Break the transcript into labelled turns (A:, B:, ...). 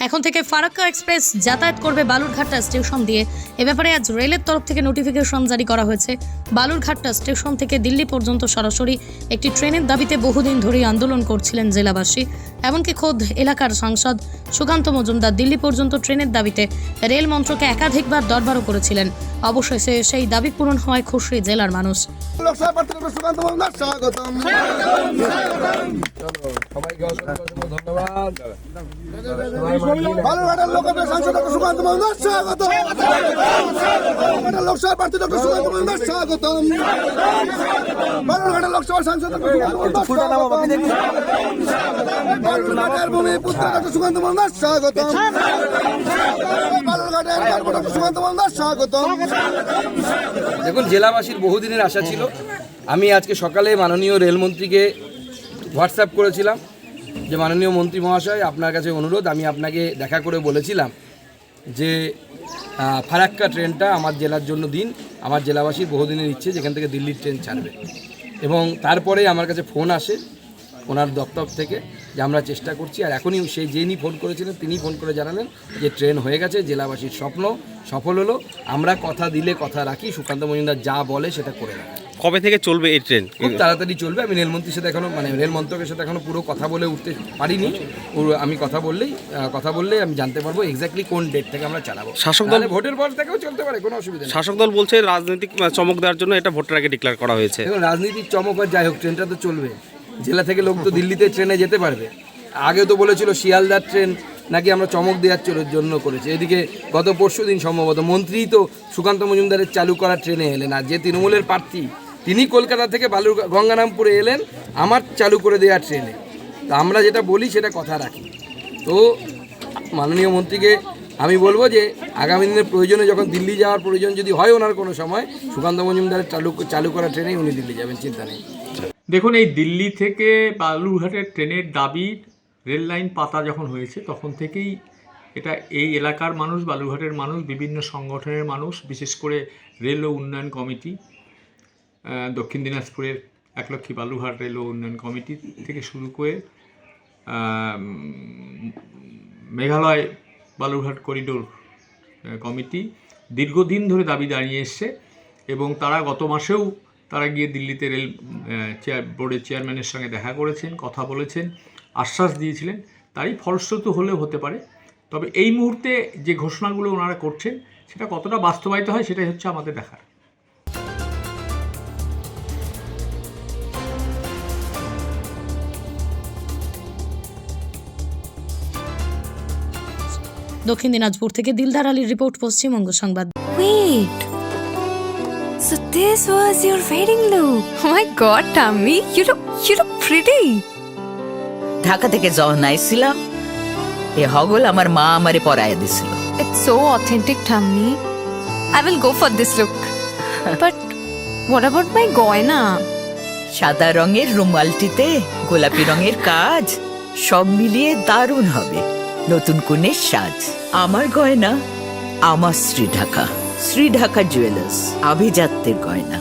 A: এখন থেকে ফারাক্কা এক্সপ্রেস যাতায়াত করবে বালুরঘাটটা স্টেশন দিয়ে। এ ব্যাপারে আজ রেলের তরফ থেকে নোটিফিকেশন জারি করা হয়েছে। বালুরঘাটটা স্টেশন থেকে দিল্লি পর্যন্ত সরাসরি একটি ট্রেনের দাবিতে বহুদিন ধরেই আন্দোলন করছিলেন জেলাবাসী। এমনকি খোদ এলাকার সাংসদ সুকান্ত মজুমদার দিল্লি পর্যন্ত ট্রেনের দাবিতে রেল মন্ত্রকে একাধিকবার দরবারও করেছিলেন। অবশেষে সেই দাবি পূরণ হওয়ায় খুশি জেলার মানুষ।
B: দেখুন, জেলাবাসীর বহুদিনের আশা ছিল। আমি আজকে সকালে মাননীয় রেলমন্ত্রীকে হোয়াটসঅ্যাপ করেছিলাম যে মাননীয় মন্ত্রী মহাশয়, আপনার কাছে অনুরোধ, আমি আপনাকে দেখা করে বলেছিলাম যে ফারাক্কা ট্রেনটা আমার জেলার জন্য দিন। আমার জেলাবাসীর বহুদিনের ইচ্ছে যেখান থেকে দিল্লির ট্রেন ছাড়বে। এবং তারপরে আমার কাছে ফোন আসে ওনার দপ্তর থেকে যে আমরা চেষ্টা করছি। আর এখনই সেই যিনি ফোন করেছিলেন তিনি ফোন করে জানালেন যে ট্রেন হয়ে গেছে, জেলাবাসীর স্বপ্ন সফল হলো। আমরা কথা দিলে কথা রাখি, সুকান্ত মজুমদার যা বলে সেটা করে রাখি।
C: কবে থেকে চলবে এই ট্রেন?
B: খুব তাড়াতাড়ি চলবে। আমি রেলমন্ত্রীর সাথে এখনও রেল মন্ত্রকের সাথে এখনও পুরো কথা বলে উঠতে পারিনি। আমি কথা বললেই আমি জানতে পারবো এক্স্যাক্টলি কোন ডেট থেকে আমরা চালাবো।
C: শাসক দল
B: ভোটের পর থেকেও চলতে পারে, কোনো অসুবিধা নেই।
C: শাসক দল বলছে রাজনৈতিক চমক দেওয়ার জন্য এটা ভোটের আগে ডিক্লেয়ার করা হয়েছে।
B: দেখুন, রাজনীতির চমক আর যাই হোক, ট্রেনটা তো চলবে। জেলা থেকে লোক তো দিল্লিতে ট্রেনে যেতে পারবে। আগে তো বলেছিল শিয়ালদার ট্রেন নাকি আমরা চমক দেওয়ার জন্য করেছি। এদিকে গত পরশু দিন সম্ভবত মন্ত্রী তো সুকান্ত মজুমদারের চালু করা ট্রেনে এলেন। আর যে তৃণমূলের প্রার্থী তিনি কলকাতা থেকে গঙ্গারামপুরে এলেন আমার চালু করে দেওয়ার ট্রেনে। তা আমরা যেটা বলি সেটা কথা রাখি। তো মাননীয় মন্ত্রীকে আমি বলবো যে আগামী দিনের প্রয়োজনে যখন দিল্লি যাওয়ার প্রয়োজন যদি হয় ওনার কোনো সময়, সুকান্ত মজুমদারের চালু করা ট্রেনেই উনি দিল্লি যাবেন, চিন্তা নেই।
D: দেখুন, এই দিল্লি থেকে বালুরঘাটের ট্রেনের দাবি রেল লাইন পাতা যখন হয়েছে তখন থেকেই এটা এই এলাকার মানুষ, বালুরঘাটের মানুষ, বিভিন্ন সংগঠনের মানুষ, বিশেষ করে রেল ও উন্নয়ন কমিটি, দক্ষিণ দিনাজপুরের একলক্ষী বালুরঘাট রেল ও উন্নয়ন কমিটি থেকে শুরু করে মেঘালয় বালুরঘাট করিডোর কমিটি দীর্ঘদিন ধরে দাবি জানিয়ে এসছে। এবং তারা গত মাসেও তারা গিয়ে দিল্লিতে রেল বোর্ডের চেয়ারম্যানের সঙ্গে দেখা করেছেন, কথা বলেছেন, আশ্বাস দিয়েছিলেন। তারই ফলশ্রুতি হলেও হতে পারে। তবে এই মুহূর্তে যে ঘোষণাগুলো ওনারা করছেন সেটা কতটা বাস্তবায়িত হয় সেটাই হচ্ছে আমাদের দেখার।
A: দক্ষিণ দিনাজপুর থেকে দিলদার আলীর রিপোর্ট, পশ্চিমবঙ্গ সংবাদ।
E: Wait. So this was your wedding look. Oh my god, Tammy, you look pretty.
F: Dhaka থেকে যখন আইছিলাম এ হগল আমার মা আমারে পরাইয়া দিছিল।
E: It's so authentic, Tammy. I will go for this look. But what about my goina?
F: সাদা রঙের রুমালটিতে গোলাপি রঙের কাজ, সব মিলিয়ে দারুণ হবে নতুন কনের সাজ। আমার গয়না আমার শ্রী ঢাকা জুয়েলার্স, আভিজাত্যের গয়না।